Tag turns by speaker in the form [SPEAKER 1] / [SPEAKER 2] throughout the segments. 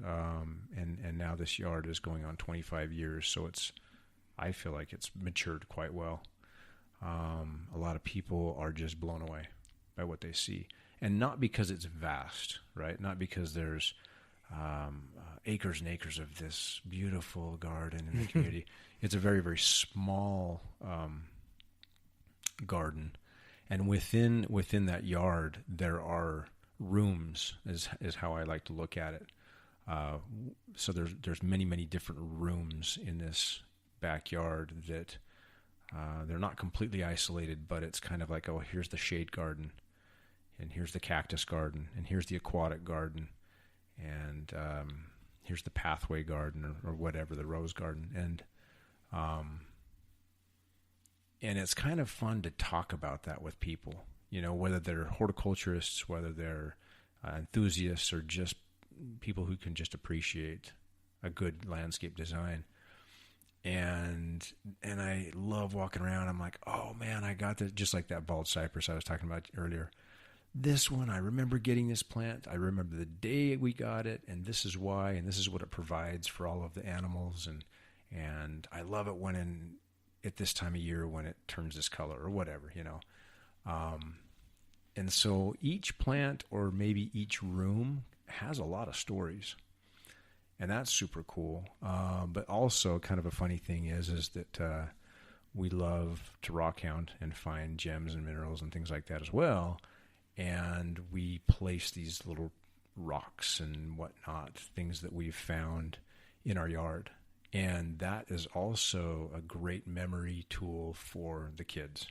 [SPEAKER 1] and now this yard is going on 25 years, so I feel like it's matured quite well. A lot of people are just blown away by what they see, and not because it's vast, right? Not because there's acres and acres of this beautiful garden in the community. It's a very, very small garden, and within that yard there are rooms, is how I like to look at it. So there's many different rooms in this backyard that they're not completely isolated, but it's kind of like, oh, here's the shade garden, and here's the cactus garden, and here's the aquatic garden, and here's the pathway garden, or whatever, the rose garden, and it's kind of fun to talk about that with people, whether they're horticulturists, whether they're enthusiasts, or just people who can just appreciate a good landscape design. And I love walking around. I'm like, oh man, I got this, just like that bald cypress I was talking about earlier. This one, I remember getting this plant. I remember the day we got it, and this is why, and this is what it provides for all of the animals. And I love it at this time of year when it turns this color or whatever, and so each plant, or maybe each room, has a lot of stories, and that's super cool. But also, kind of a funny thing is that we love to rock hound and find gems and minerals and things like that as well. And we place these little rocks and whatnot, things that we've found in our yard. And that is also a great memory tool for the kids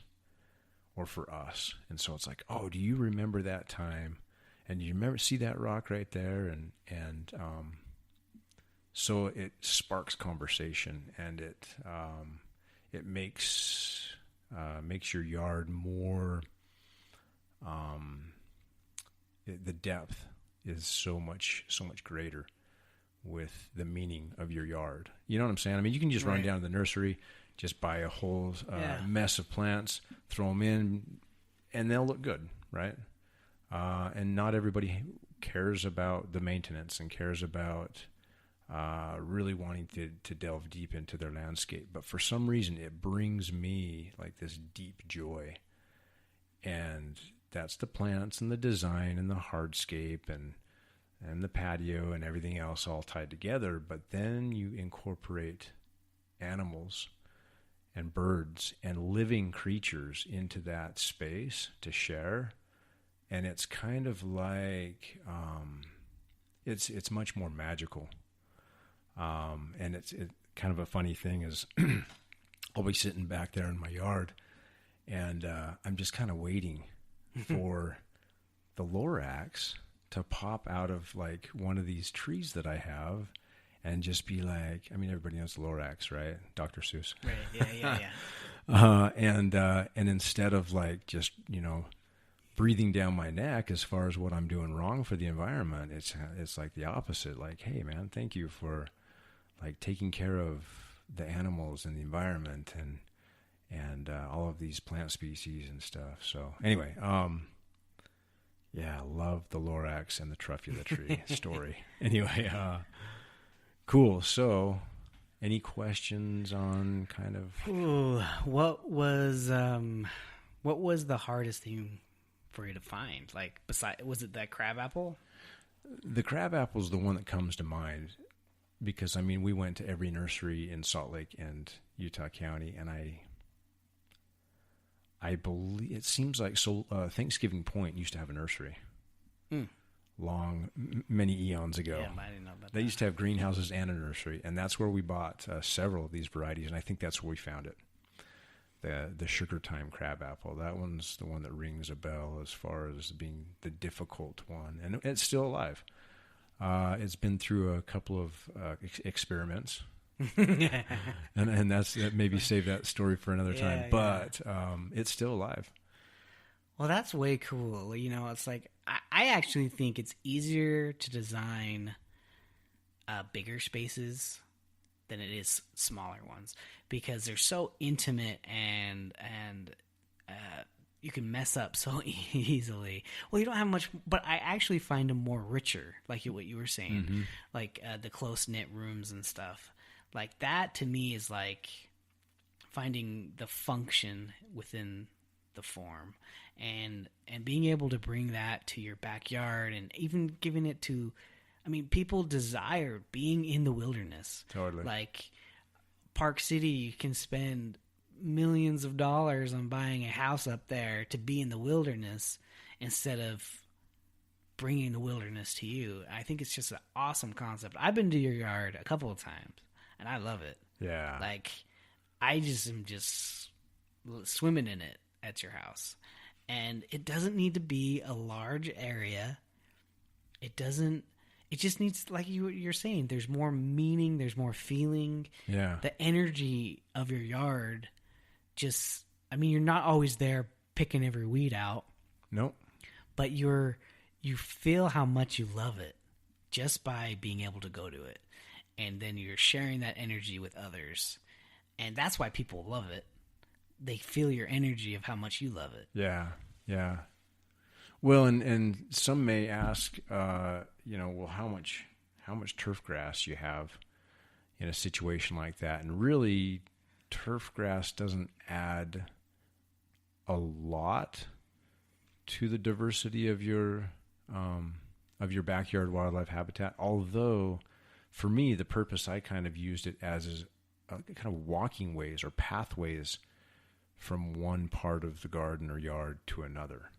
[SPEAKER 1] or for us. And so it's like, oh, do you remember that time? And do you see that rock right there? And so it sparks conversation, and it makes your yard more. The depth is so much greater with the meaning of your yard. You know what I'm saying? I mean, you can just run down to the nursery, just buy a whole mess of plants, throw them in, and they'll look good, right? And not everybody cares about the maintenance and cares about really wanting to delve deep into their landscape. But for some reason, it brings me like this deep joy. And that's the plants and the design and the hardscape and the patio and everything else all tied together. But then you incorporate animals and birds and living creatures into that space to share. And it's kind of like, it's much more magical. And it's kind of a funny thing is I'll be sitting back there in my yard, and I'm just kind of waiting for the Lorax to pop out of like one of these trees that I have, and just be like, I mean, everybody knows the Lorax, right? Dr. Seuss.
[SPEAKER 2] Right. Yeah.
[SPEAKER 1] And instead of like just, breathing down my neck as far as what I'm doing wrong for the environment, it's like the opposite. Like, hey man, thank you for like taking care of the animals and the environment and all of these plant species and stuff. So anyway, love the Lorax and the Truffula tree story. Anyway, cool. So any questions on kind of...
[SPEAKER 2] Ooh, what was the hardest thing for you to find? Like, was it that crabapple?
[SPEAKER 1] The crabapple is the one that comes to mind, because I mean, we went to every nursery in Salt Lake and Utah County, and I believe it seems like Thanksgiving Point used to have a nursery many eons ago.
[SPEAKER 2] Yeah, I didn't know about
[SPEAKER 1] they
[SPEAKER 2] that.
[SPEAKER 1] used to have greenhouses and a nursery, and that's where we bought several of these varieties, and I think that's where we found it. The Sugar Time crabapple. That one's the one that rings a bell as far as being the difficult one, and it's still alive. It's been through a couple of experiments, and that's maybe save that story for another time. But it's still alive.
[SPEAKER 2] Well, that's way cool. It's like I actually think it's easier to design bigger spaces than it is smaller ones, because they're so intimate and you can mess up so easily. Well, you don't have much, but I actually find them more richer, like what you were saying, like the close knit rooms and stuff. Like that to me is like finding the function within the form, and being able to bring that to your backyard, and even giving it to, I mean, people desire being in the wilderness.
[SPEAKER 1] Totally.
[SPEAKER 2] Like Park City, you can spend millions of dollars on buying a house up there to be in the wilderness instead of bringing the wilderness to you. I think it's just an awesome concept. I've been to your yard a couple of times, and I love it.
[SPEAKER 1] Yeah.
[SPEAKER 2] Like, I just am just swimming in it at your house. And it doesn't need to be a large area. It just needs, like you're saying, there's more meaning, there's more feeling.
[SPEAKER 1] Yeah.
[SPEAKER 2] The energy of your yard just, I mean, you're not always there picking every weed out.
[SPEAKER 1] Nope.
[SPEAKER 2] But you feel how much you love it just by being able to go to it. And then you're sharing that energy with others. And that's why people love it. They feel your energy of how much you love it.
[SPEAKER 1] Yeah, yeah. Well, and some may ask, well, how much turf grass you have in a situation like that? And really, turf grass doesn't add a lot to the diversity of your backyard wildlife habitat. Although, for me, the purpose I kind of used it as is kind of walking ways or pathways from one part of the garden or yard to another.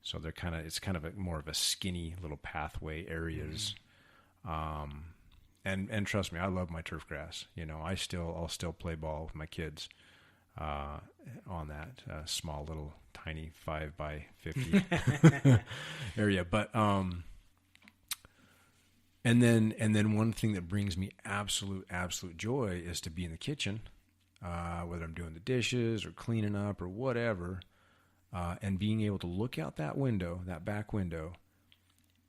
[SPEAKER 1] So it's kind of more of a skinny little pathway areas. And trust me, I love my turf grass. I'll still play ball with my kids on that small little tiny 5x50 area. But and then one thing that brings me absolute joy is to be in the kitchen, whether I'm doing the dishes or cleaning up or whatever. And being able to look out that window, that back window,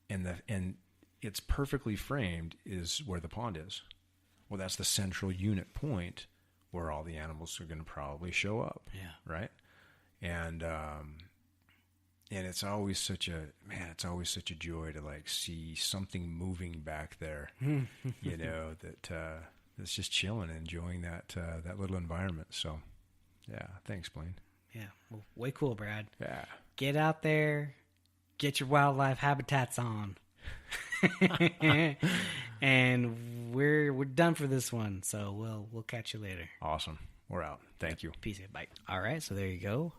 [SPEAKER 1] and it's perfectly framed is where the pond is. Well, that's the central unit point where all the animals are going to probably show up.
[SPEAKER 2] Yeah.
[SPEAKER 1] Right. And it's always such a joy to like see something moving back there, that's just chilling, enjoying that little environment. So, yeah. Thanks, Blaine.
[SPEAKER 2] Yeah, well, way cool, Brad.
[SPEAKER 1] Yeah.
[SPEAKER 2] Get out there, get your wildlife habitats on. And we're done for this one, so we'll catch you later.
[SPEAKER 1] Awesome. We're out. Thank you.
[SPEAKER 2] Peace and bye. All right, so there you go.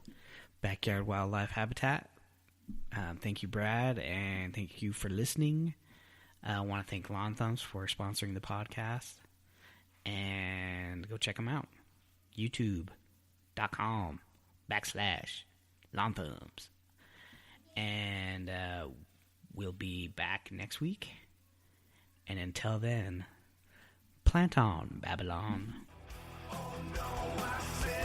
[SPEAKER 2] Backyard wildlife habitat. Thank you, Brad, and thank you for listening. I want to thank Lawn Thumbs for sponsoring the podcast. And go check them out. YouTube.com/Lawn Thumbs. And we'll be back next week. And until then, plant on, Babylon. Oh no, I said